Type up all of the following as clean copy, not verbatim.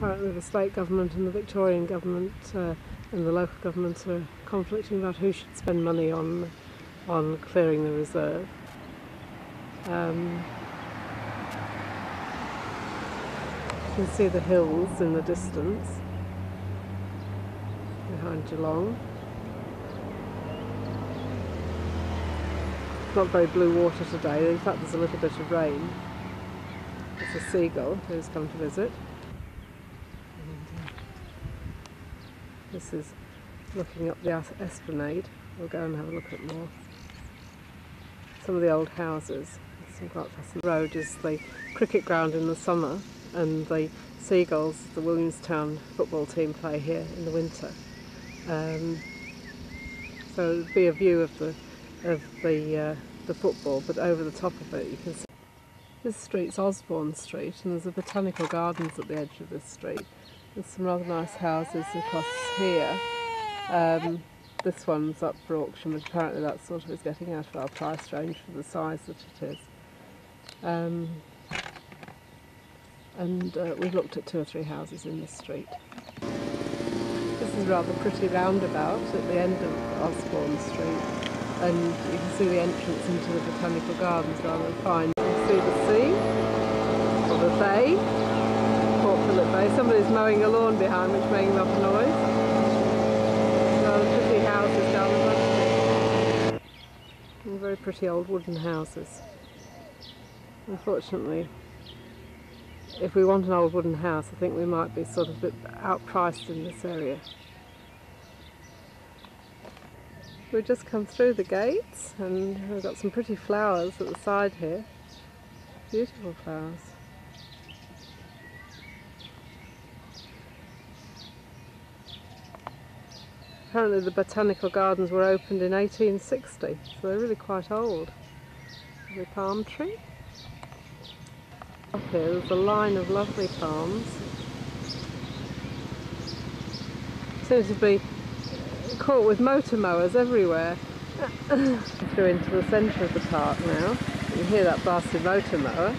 Apparently the state government and the Victorian government and the local governments are conflicting about who should spend money on clearing the reserve. You can see the hills in the distance behind Geelong. It's not very blue water today, in fact there's a little bit of rain. There's a seagull who's come to visit. And, this is looking up the esplanade. We'll go and have a look at more. Some of the old houses. Some quite fascinating. The road is the cricket ground in the summer, and the Seagulls, the Williamstown football team, play here in the winter. So it'll be a view of the football, but over the top of it you can see. This street's Osborne Street, and there's a botanical gardens at the edge of this street. There's some rather nice houses across here. This one's up for auction, but apparently that sort of is getting out of our price range for the size that it is. We've looked at 2 or 3 houses in this street. This is a rather pretty roundabout at the end of Osborne Street, and you can see the entrance into the botanical gardens rather fine. You can see the sea, or the bay, Port Phillip Bay. Somebody's mowing a lawn behind, which making a lot of noise. Rather pretty houses down the front. And very pretty old wooden houses. Unfortunately, if we want an old wooden house, I think we might be sort of a bit outpriced in this area. We've just come through the gates, and we've got some pretty flowers at the side here. Beautiful flowers. Apparently the botanical gardens were opened in 1860, so they're really quite old. The palm tree. Up here there's a line of lovely palms. Seems to be caught with motor mowers everywhere. Through into the centre of the park now. You can hear that blasted motor mower.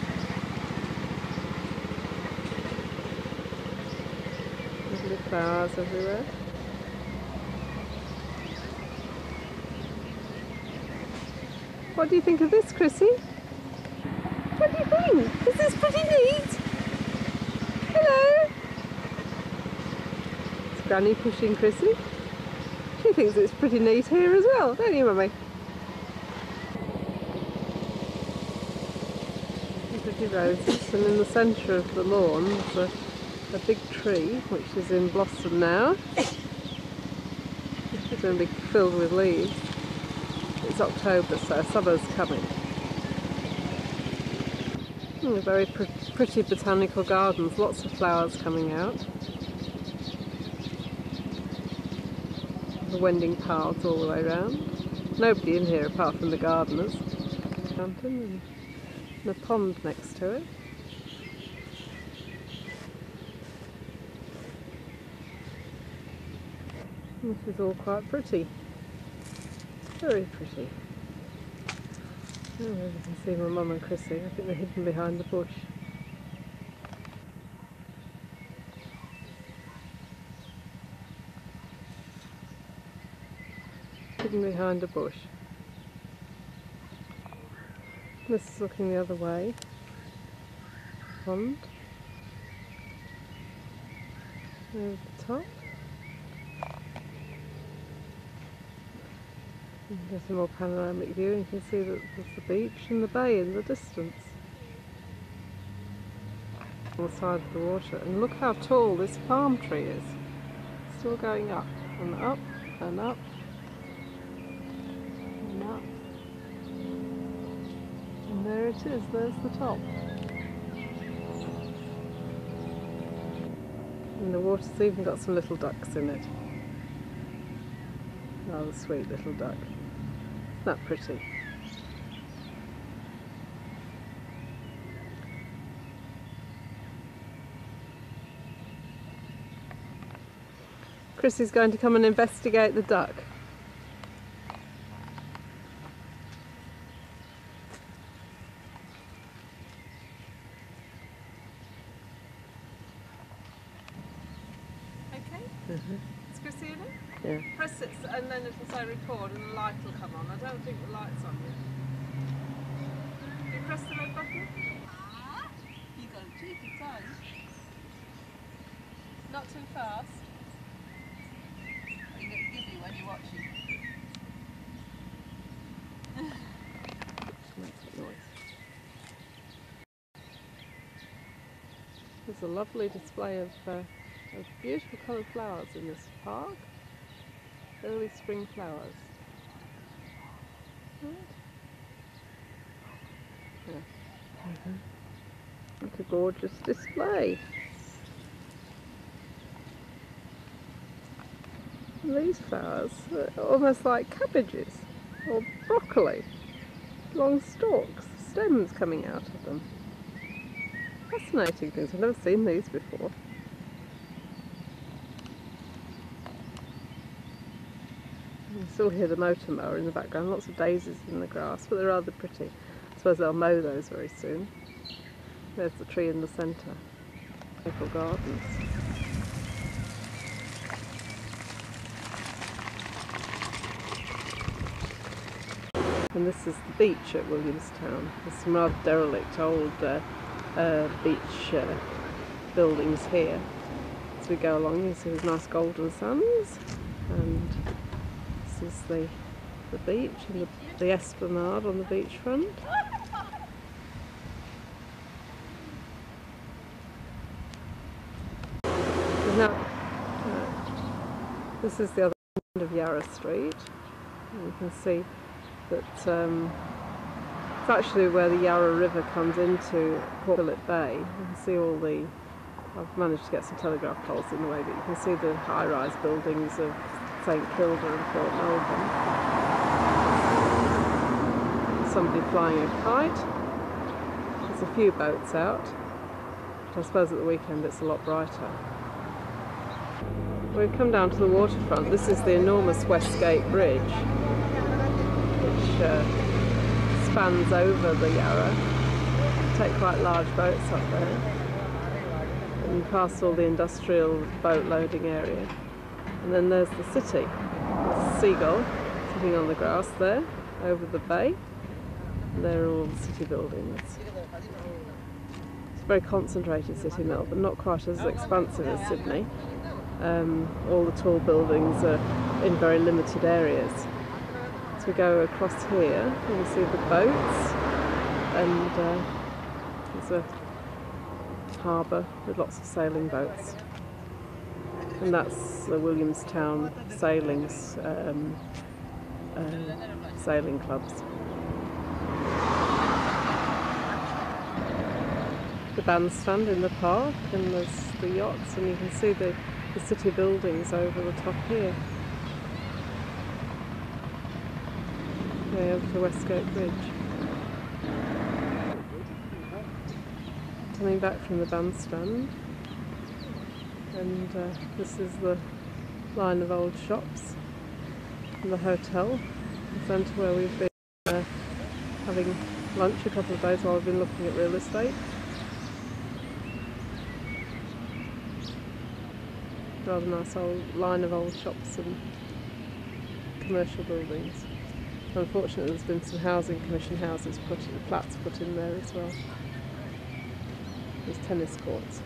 Lovely flowers everywhere. What do you think of this, Chrissy? What do you think? Is this pretty neat? Hello? It's Granny pushing Chrissy. She thinks it's pretty neat here as well, don't you, Mummy? Pretty roses, and in the centre of the lawn there's a big tree which is in blossom now. It's going to be filled with leaves. It's October, so summer's coming. Very pretty botanical gardens, lots of flowers coming out. The winding paths all the way round. Nobody in here apart from the gardeners. Fountain and a pond next to it. This is all quite pretty. Very pretty. Oh, you can see my mum and Chrissy. I think they're hidden behind the bush. Hidden behind a bush. This is looking the other way. Pond. Over the top. There's a more panoramic view, and you can see that there's the beach and the bay in the distance. On the side of the water. And look how tall this palm tree is. Still going up and up and up and up. And there it is, there's the top. And the water's even got some little ducks in it. Rather sweet little duck. Isn't that pretty? Chrissy's going to come and investigate the duck. Is Chrissy in it? Yeah. Press it and then it'll say record and the light will come on. I don't think the light's on yet. You press the red button? You got a cheeky tongue. Not too fast. You get giddy when you're watching. Makes a noise. There's a lovely display of beautiful coloured flowers in this park. Early spring flowers. Right. Yeah. What a gorgeous display. And these flowers are almost like cabbages or broccoli. Long stalks, stems coming out of them. Fascinating things. I've never seen these before. You still hear the motor mower in the background. Lots of daisies in the grass, but they're rather pretty. I suppose they'll mow those very soon. There's the tree in the centre. Botanical gardens. And this is the beach at Williamstown. There's some rather derelict old beach buildings here. As we go along, you see these nice golden sands, and this is the beach and the esplanade on the beachfront. Now, this is the other end of Yarra Street, and you can see that it's actually where the Yarra River comes into Port Phillip Bay. You can see all the, I've managed to get some telegraph poles in the way, but you can see the high-rise buildings of St Kilda and Port Melbourne. Somebody flying a kite. There's a few boats out, but I suppose at the weekend it's a lot brighter. We've come down to the waterfront. This is the enormous Westgate Bridge, which spans over the Yarra. Take quite large boats up there, and you pass all the industrial boat loading area. And then there's the city. There's a seagull sitting on the grass there, over the bay. And there are all the city buildings. It's a very concentrated city, Melbourne, not quite as expansive as Sydney. All the tall buildings are in very limited areas. As we go across here, you can see the boats, and there's a harbour with lots of sailing boats. And that's the Williamstown sailings, sailing clubs. The bandstand in the park, and there's the yachts, and you can see the city buildings over the top here. Yeah, over the Westgate Bridge. Coming back from the bandstand, and this is the line of old shops and the hotel, the centre where we've been having lunch a couple of days while we've been looking at real estate. Rather nice old line of old shops and commercial buildings. Unfortunately, there's been some housing commission houses flats put in there as well. There's tennis courts.